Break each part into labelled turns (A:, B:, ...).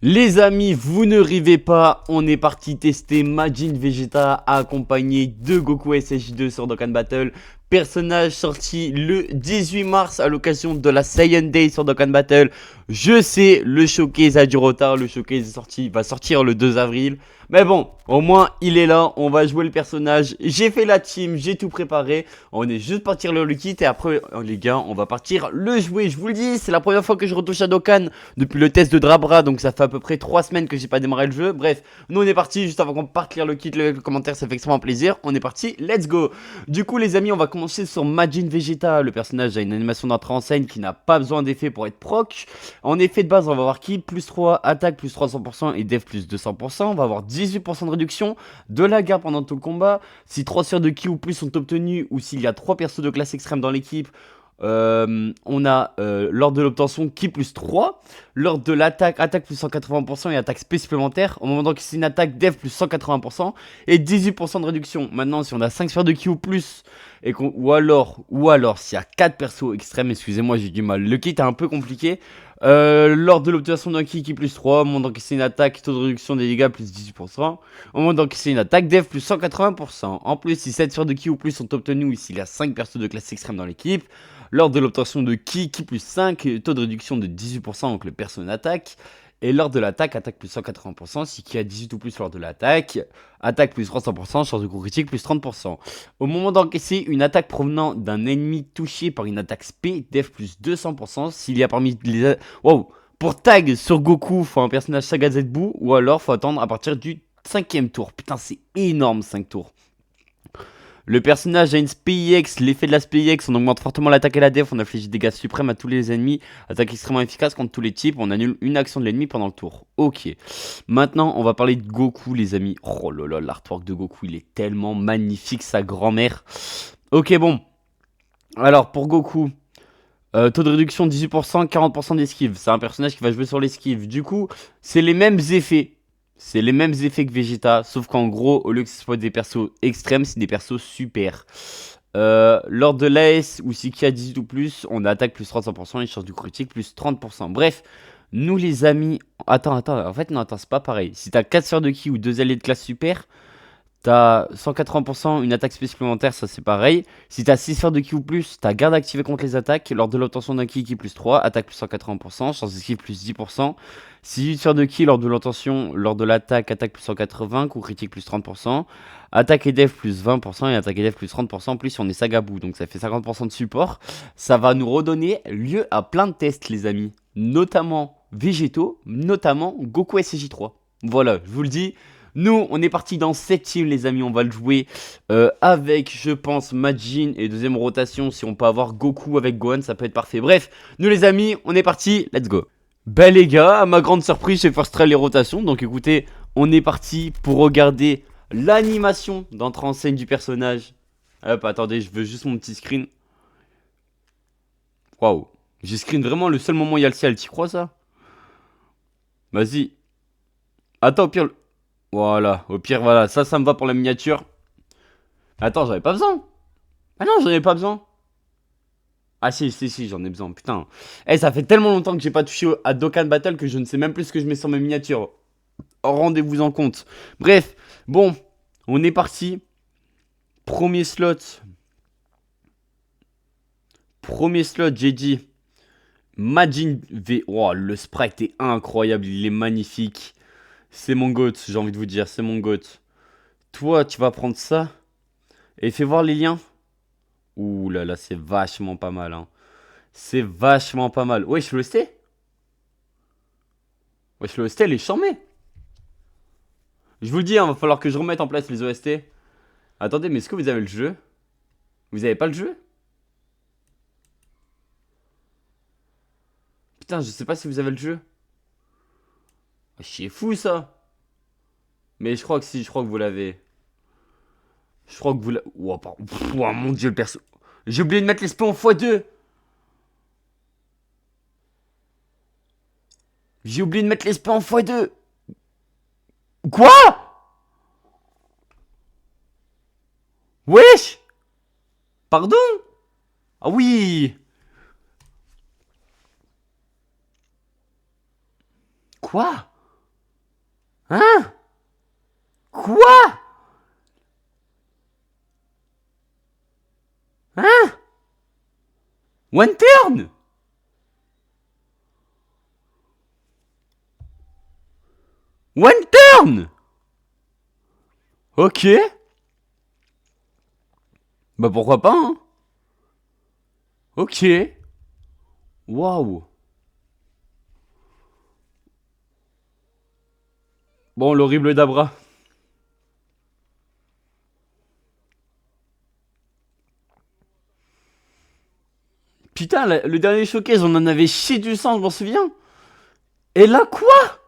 A: Les amis, vous ne rêvez pas, on est parti tester Majin Vegeta accompagné de Goku SSJ2 sur Dokkan Battle. Personnage sorti le 18 mars à l'occasion de la Saiyan Day sur Dokkan Battle. Je sais, le showcase a du retard, le showcase va sortir le 2 avril. Mais bon, au moins il est là, on va jouer le personnage. J'ai fait la team, j'ai tout préparé. On est juste partir le kit et après les gars, on va partir le jouer. Je vous le dis, c'est la première fois que je retouche à Dokkan depuis le test de Drabra. Donc ça fait à peu près 3 semaines que j'ai pas démarré le jeu. Bref, nous on est parti, juste avant qu'on parte lire le kit, le commentaire, ça fait extrêmement plaisir. On est parti, let's go. Du coup les amis, on va commencer sur Majin Vegeta. Le personnage a une animation d'entrée en scène qui n'a pas besoin d'effet pour être proc. En effet de base, on va voir qui plus 3, attaque plus 300% et def plus 200%. On va avoir 18% de réduction de la garde pendant tout le combat. Si 3 sphères de ki ou plus sont obtenues ou s'il y a 3 persos de classe extrême dans l'équipe, on a lors de l'obtention ki plus 3, lors de l'attaque, attaque plus 180% et attaque supplémentaire, au moment d'encaisser une attaque, def plus 180% et 18% de réduction. Maintenant, si on a 5 sphères de ki ou plus, et ou alors s'il y a 4 persos extrêmes, excusez-moi, j'ai du mal, le kit est un peu compliqué. Lors de l'obtention d'un ki plus 3, au moment d'encaisser une attaque, taux de réduction des dégâts plus 18%. Au moment d'encaisser une attaque, def plus 180%. En plus, si 7 sphères de ki ou plus sont obtenues ou s'il y a 5 persos de classe extrême dans l'équipe, lors de l'obtention de ki plus 5, taux de réduction de 18%, donc le perso n'attaque. Et lors de l'attaque, attaque plus 180%, si ki a 18 ou plus lors de l'attaque, attaque plus 300%, chance de coup critique plus 30%. Au moment d'encaisser une attaque provenant d'un ennemi touché par une attaque SP, def plus 200%, s'il y a parmi les... Wow. Pour tag sur Goku, faut un personnage Saga Zetbu, ou alors faut attendre à partir du 5ème tour. Putain, c'est énorme 5 tours. Le personnage a une SPIX, l'effet de la SPIX, on augmente fortement l'attaque et la def, on inflige des dégâts suprêmes à tous les ennemis, attaque extrêmement efficace contre tous les types, on annule une action de l'ennemi pendant le tour. Ok, maintenant on va parler de Goku les amis. Oh là là, l'artwork de Goku il est tellement magnifique, sa grand-mère. Ok bon, alors pour Goku, taux de réduction 18%, 40% d'esquive, c'est un personnage qui va jouer sur l'esquive, du coup c'est les mêmes effets. C'est les mêmes effets que Vegeta, sauf qu'en gros, au lieu que ce soit des persos extrêmes, c'est des persos super. Lors de l'AS ou si qui a 18 ou plus, on attaque plus 300% et chance du critique plus 30%. Bref, nous les amis... Attends, en fait non, attends, c'est pas pareil. Si t'as 4 sphères de ki ou 2 alliés de classe super, t'as 180% une attaque supplémentaire, ça c'est pareil. Si t'as 6 sphères de ki ou plus, t'as garde activée contre les attaques. Lors de l'obtention d'un ki plus 3, attaque plus 180%, chance d'esquive plus 10%. Si 8 sphères de ki lors de l'obtention, lors de l'attaque, attaque plus 180, coup critique plus 30%. Attaque et def plus 20% et attaque et def plus 30%. En plus, si on est Sagabou, donc ça fait 50% de support. Ça va nous redonner lieu à plein de tests, les amis. Notamment végétaux, notamment Goku SJ3. Voilà, je vous le dis. Nous, on est parti dans cette team, les amis. On va le jouer avec, je pense, Majin et deuxième rotation. Si on peut avoir Goku avec Gohan, ça peut être parfait. Bref, nous, les amis, on est parti. Let's go. Ben, les gars, à ma grande surprise, j'ai first try les rotations. Donc, écoutez, on est parti pour regarder l'animation d'entrée en scène du personnage. Hop, attendez, je veux juste mon petit screen. Waouh. J'ai screen vraiment le seul moment où il y a le ciel. T'y crois, ça? Vas-y. Attends, au pire... Voilà, au pire, voilà, ça me va pour la miniature. Attends, j'en avais pas besoin. Ah non, j'en avais pas besoin. Ah si, j'en ai besoin, putain. Eh, ça fait tellement longtemps que j'ai pas touché à Dokkan Battle que je ne sais même plus ce que je mets sur mes miniatures. Rendez-vous en compte. Bref, bon, on est parti. Premier slot. J'ai dit. Majin V. Oh, le sprite est incroyable, il est magnifique. C'est mon goat, j'ai envie de vous dire, c'est mon goat. Toi, tu vas prendre ça. Et fais voir les liens. Ouh là là, c'est vachement pas mal, hein. C'est vachement pas mal. Wesh, le ST. Wesh, le OST, elle est charmée. Je vous le dis, hein, va falloir que je remette en place les OST. Attendez, mais est-ce que vous avez le jeu? Vous avez pas le jeu? Putain, je sais pas si vous avez le jeu. C'est fou, ça. Mais je crois que si, je crois que vous l'avez. Je crois que vous l'avez... Oh, oh, mon dieu, le perso... J'ai oublié de mettre l'espion en x2. J'ai oublié de mettre l'espion en x2. Quoi? Wesh. Pardon? Ah oui. Quoi? Hein? Quoi? Hein? One turn? One turn? Ok. Bah pourquoi pas, hein? Ok. Waouh. Bon, l'horrible Dabra. Putain, le dernier showcase, on en avait chié du sang, je m'en souviens. Et là, quoi?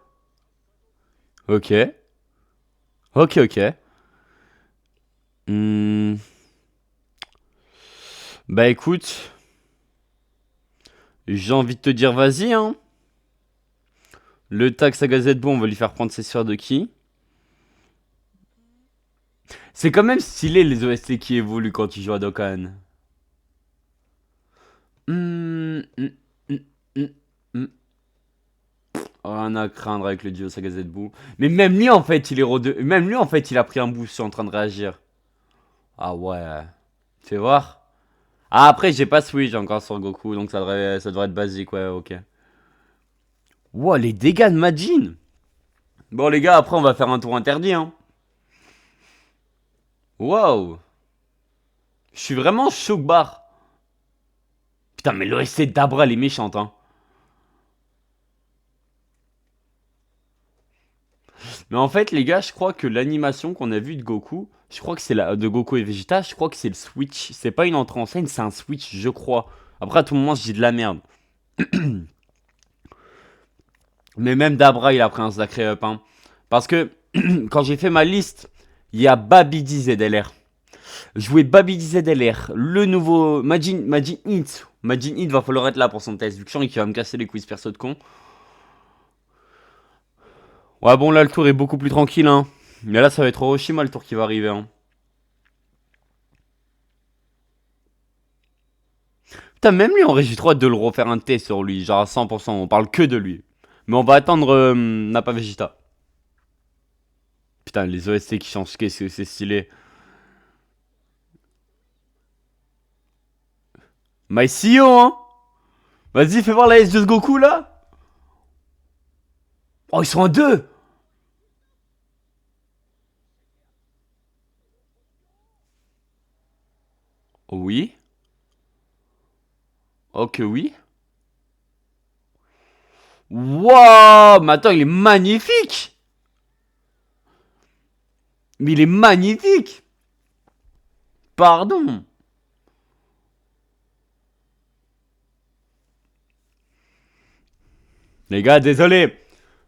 A: Ok. Ok, ok. Hmm. Bah écoute, j'ai envie de te dire vas-y, hein. Le tax à Gazette-Beau, on va lui faire prendre ses sphères de ki. C'est quand même stylé les OST qui évoluent quand tu joues à Dokkan. Hmm, hmm, hmm, hmm, hmm. Rien à craindre avec le duo Sagazetbu. Mais même lui en fait il est même lui en fait il a pris un boost, je suis en train de réagir. Ah ouais. Fais voir. Ah après j'ai pas Switch encore sur Goku donc ça devrait être basique, ouais, ok. Wow, les dégâts de Majin. Bon les gars, après on va faire un tour interdit, hein. Wow. Je suis vraiment choc barre. Putain mais l'OST d'Abra elle est méchante, hein. Mais en fait, les gars, je crois que l'animation qu'on a vue de Goku, je crois que c'est la de Goku et Vegeta, je crois que c'est le switch. C'est pas une entrée en scène, c'est un switch, je crois. Après, à tout moment, je dis de la merde. Mais même Dabra, il a pris un sacré up, hein. Parce que quand j'ai fait ma liste, il y a Babidi ZLR. Jouer Babidi ZLR, le nouveau Majin Hit. Majin Hit va falloir être là pour son test, vu que je sens qu'il va me casser les quiz perso de con. Ouais, bon, là, le tour est beaucoup plus tranquille, hein. Mais là, ça va être Orochima le tour qui va arriver, hein. Putain, même lui, en vrai, j'ai trop hâte de le refaire un test sur lui, genre à 100%, on parle que de lui. Mais on va attendre Nappa Vegeta. Putain, les OST qui changent, qu'est-ce que c'est stylé. My CEO, hein. Vas-y, fais voir la S de Goku, là. Oh, ils sont à deux. Oui. Ok, oui. Waouh, mais attends, il est magnifique. Mais il est magnifique. Pardon. Les gars, désolé.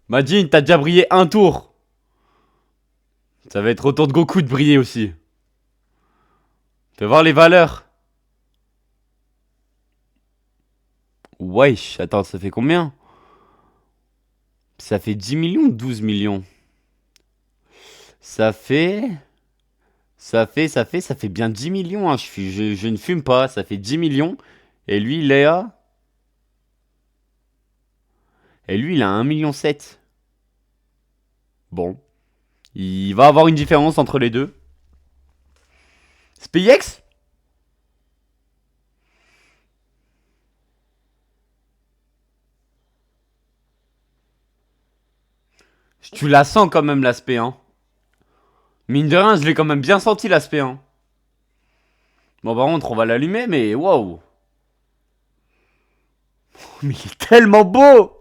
A: Majin, t'as déjà brillé un tour. Ça va être au tour de Goku de briller aussi. Fais voir les valeurs. Wesh, attends, ça fait combien? Ça fait 10 millions ou 12 millions? Ça fait... Ça fait bien 10 millions, hein. Je ne fume pas, ça fait 10 millions. Et lui, il est à... Et lui, il a 1,7 million. Bon. Il va avoir une différence entre les deux. SPX? Tu la sens quand même, l'aspect, hein. Mine de rien, je l'ai quand même bien senti, l'aspect, hein. Bon, par contre, on va l'allumer, mais waouh. Mais il est tellement beau.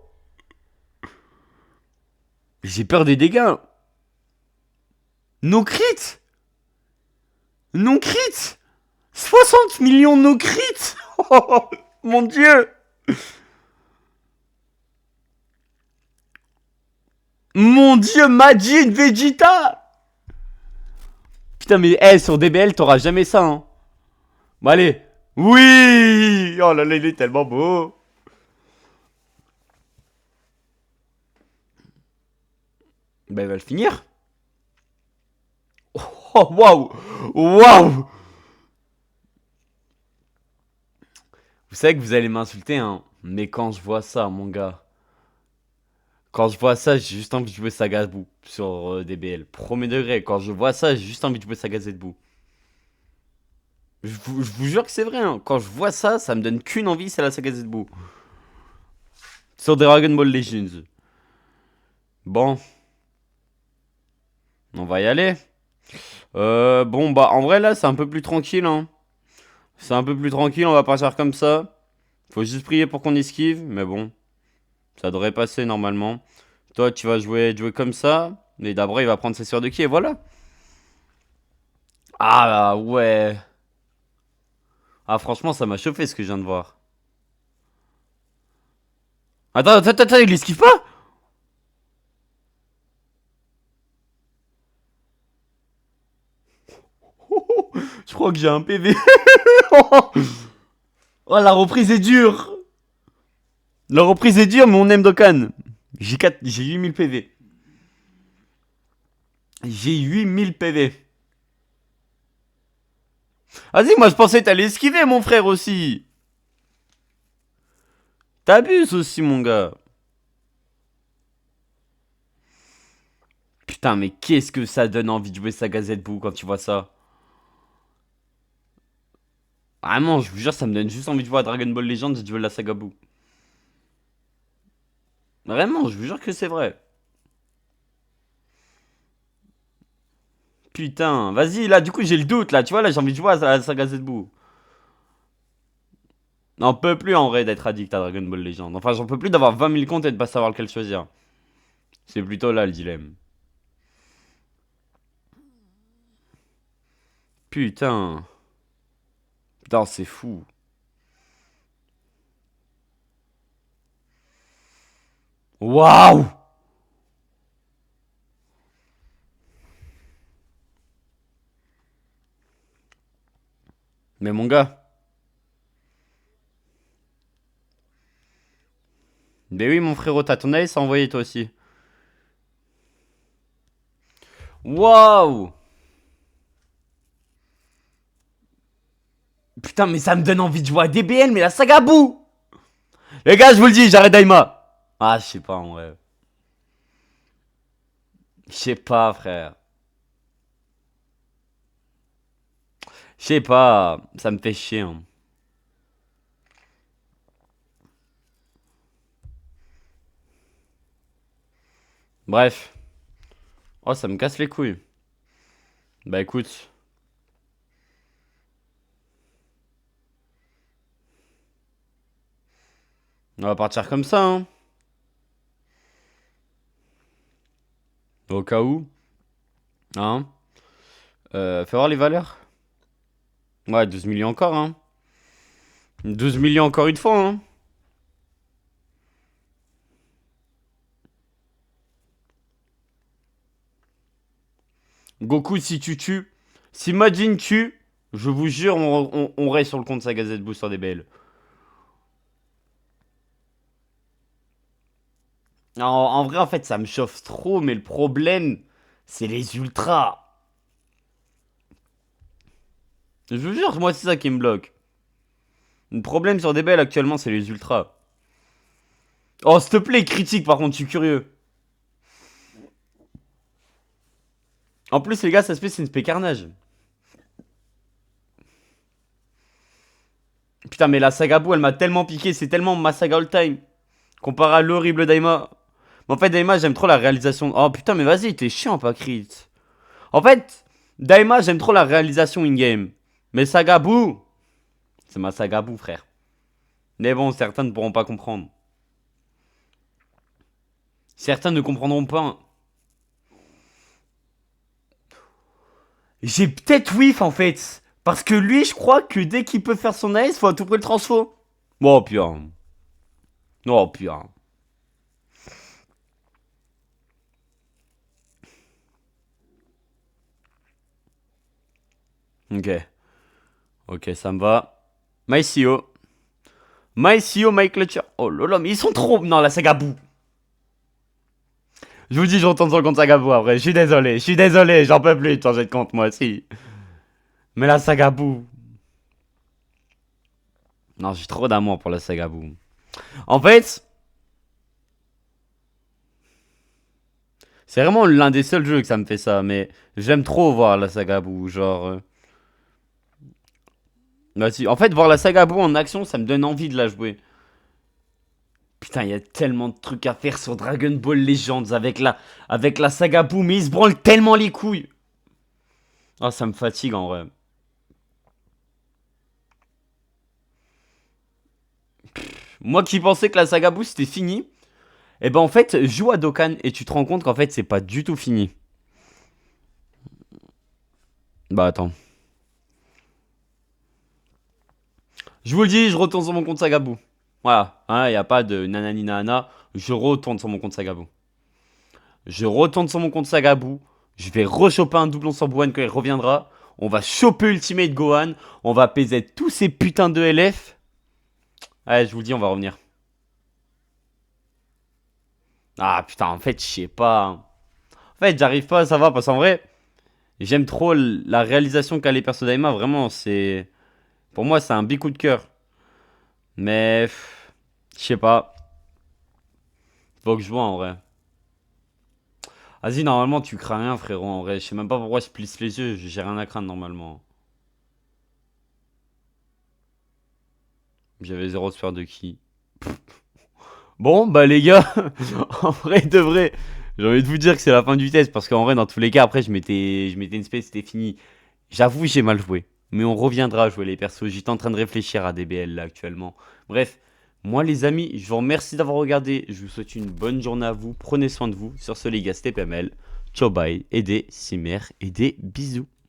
A: J'ai peur des dégâts. No crit. Non crit. 60 millions no crit. Oh, mon dieu. Mon dieu, Majin Vegeta. Putain, mais sur DBL, t'auras jamais ça, hein. Bon, allez. Oui. Oh là là, il est tellement beau. Bah, il va le finir. Oh, waouh. Waouh. Vous savez que vous allez m'insulter, hein. Mais quand je vois ça, mon gars. Quand je vois ça, j'ai juste envie de jouer Saga Boo sur DBL. Premier degré, quand je vois ça, j'ai juste envie de jouer Saga Boo. Je vous jure que c'est vrai, hein. Quand je vois ça, ça me donne qu'une envie, c'est la Saga Boo. Sur Dragon Ball Legends. Bon, on va y aller. Bon, bah, en vrai, là, c'est un peu plus tranquille, hein. C'est un peu plus tranquille, on va partir comme ça. Faut juste prier pour qu'on esquive, mais bon, ça devrait passer normalement. Toi, tu vas jouer comme ça. Et d'abord, il va prendre ses sœurs de qui, et voilà. Ah, ouais. Ah, franchement, ça m'a chauffé ce que je viens de voir. Attends, il esquive pas? Je crois que j'ai un PV. Oh, la reprise est dure. La reprise est dure, mais on aime Dokkan. J'ai 8000 PV. J'ai 8000 PV. Vas-y, moi je pensais que t'allais esquiver, mon frère aussi. T'abuses aussi, mon gars. Putain, mais qu'est-ce que ça donne envie de jouer Saga Z-Boo quand tu vois ça? Vraiment, je vous jure, ça me donne juste envie de jouer à Dragon Ball Legends et de jouer la Saga Boo. Vraiment, je vous jure que c'est vrai. Putain, vas-y, là, du coup, j'ai le doute, là, tu vois, là, j'ai envie de jouer à la Saga Z-Boo. J'en peux plus, en vrai, d'être addict à Dragon Ball Legends. Enfin, j'en peux plus d'avoir 20 000 comptes et de pas savoir lequel choisir. C'est plutôt là, le dilemme. Putain. Putain, c'est fou. Waouh! Mais mon gars. Mais oui, mon frérot, t'as ton ace à envoyer toi aussi. Waouh! Putain, mais ça me donne envie de jouer à DBL, mais la saga Boo! Les gars, je vous le dis, j'arrête Daima. Ah, je sais pas en vrai. Je sais pas, frère. Je sais pas, ça me fait chier, hein. Bref. Oh, ça me casse les couilles. Bah écoute. On va partir comme ça, hein. Au cas où. Hein. Fais voir les valeurs. Ouais, 12 millions encore, hein. 12 millions encore une fois, hein. Goku, si tu tues. Si Majin tue, je vous jure, on reste sur le compte Saga Z Boost sur DBL. En vrai, en fait, ça me chauffe trop, mais le problème, c'est les ultras. Je vous jure, moi, c'est ça qui me bloque. Le problème sur DBL actuellement, c'est les ultras. Oh, s'il te plaît, critique, par contre, je suis curieux. En plus, les gars, ça se fait, c'est une spé carnage. Putain, mais la saga Boo, elle m'a tellement piqué, c'est tellement ma saga all time. Comparé à l'horrible Daima. Mais en fait, Daima, j'aime trop la réalisation. Oh putain, mais vas-y, t'es chiant, pas crit. En fait, Daima, j'aime trop la réalisation in-game. Mais saga Boo, c'est ma saga Boo, frère. Mais bon, certains ne pourront pas comprendre. Certains ne comprendront pas. J'ai peut-être whiff en fait. Parce que lui, je crois que dès qu'il peut faire son ace, faut à tout prix le transfo. Oh putain. Oh putain. Ok. Ok, ça me va. MyCO. MyCO, MyClutcher. Oh lolo, mais ils sont trop. Non, la saga Boo. Je vous dis, je retourne sur le compte saga Boo après. Je suis désolé, j'en peux plus de changer de compte moi aussi. Mais la saga Boo. Non, j'ai trop d'amour pour la saga Boo. En fait, C'est vraiment l'un des seuls jeux que ça me fait ça, mais j'aime trop voir la saga Boo, genre... Bah, si. En fait, voir la saga Boo en action, ça me donne envie de la jouer. Putain, il y a tellement de trucs à faire sur Dragon Ball Legends avec la saga Boo, mais il se branle tellement les couilles. Ah, ça me fatigue en vrai. Moi qui pensais que la saga Boo c'était fini, et ben en fait, joue à Dokkan et tu te rends compte qu'en fait, c'est pas du tout fini. Bah attends. Je vous le dis, je retourne sur mon compte saga Boo. Voilà, hein, y a pas de nanani nanana, je retourne sur mon compte saga Boo. Je retourne sur mon compte saga Boo. Je vais rechoper un doublon sur Gohan quand il reviendra. On va choper Ultimate Gohan. On va PZ tous ces putains de LF. Ouais, je vous le dis, on va revenir. Ah putain, en fait, je sais pas. En fait, j'arrive pas à savoir parce qu'en vrai, j'aime trop la réalisation qu'a les persos d'Aima. Vraiment, c'est. Pour moi, c'est un big coup de cœur. Mais. Je sais pas. Faut que je vois en vrai. Vas-y, normalement, tu crains rien, frérot. En vrai, je sais même pas pourquoi je plisse les yeux. J'ai rien à craindre normalement. J'avais zéro sphère de ki. Bon, bah les gars, en vrai de vrai, j'ai envie de vous dire que c'est la fin du test parce qu'en vrai, dans tous les cas, après, je mettais une space, c'était fini. J'avoue, j'ai mal joué. Mais on reviendra à jouer les persos. J'étais en train de réfléchir à DBL là actuellement. Bref, moi les amis, je vous remercie d'avoir regardé. Je vous souhaite une bonne journée à vous. Prenez soin de vous. Sur ce, les gars, c'était PML. Ciao, bye. Et des cimères et des bisous.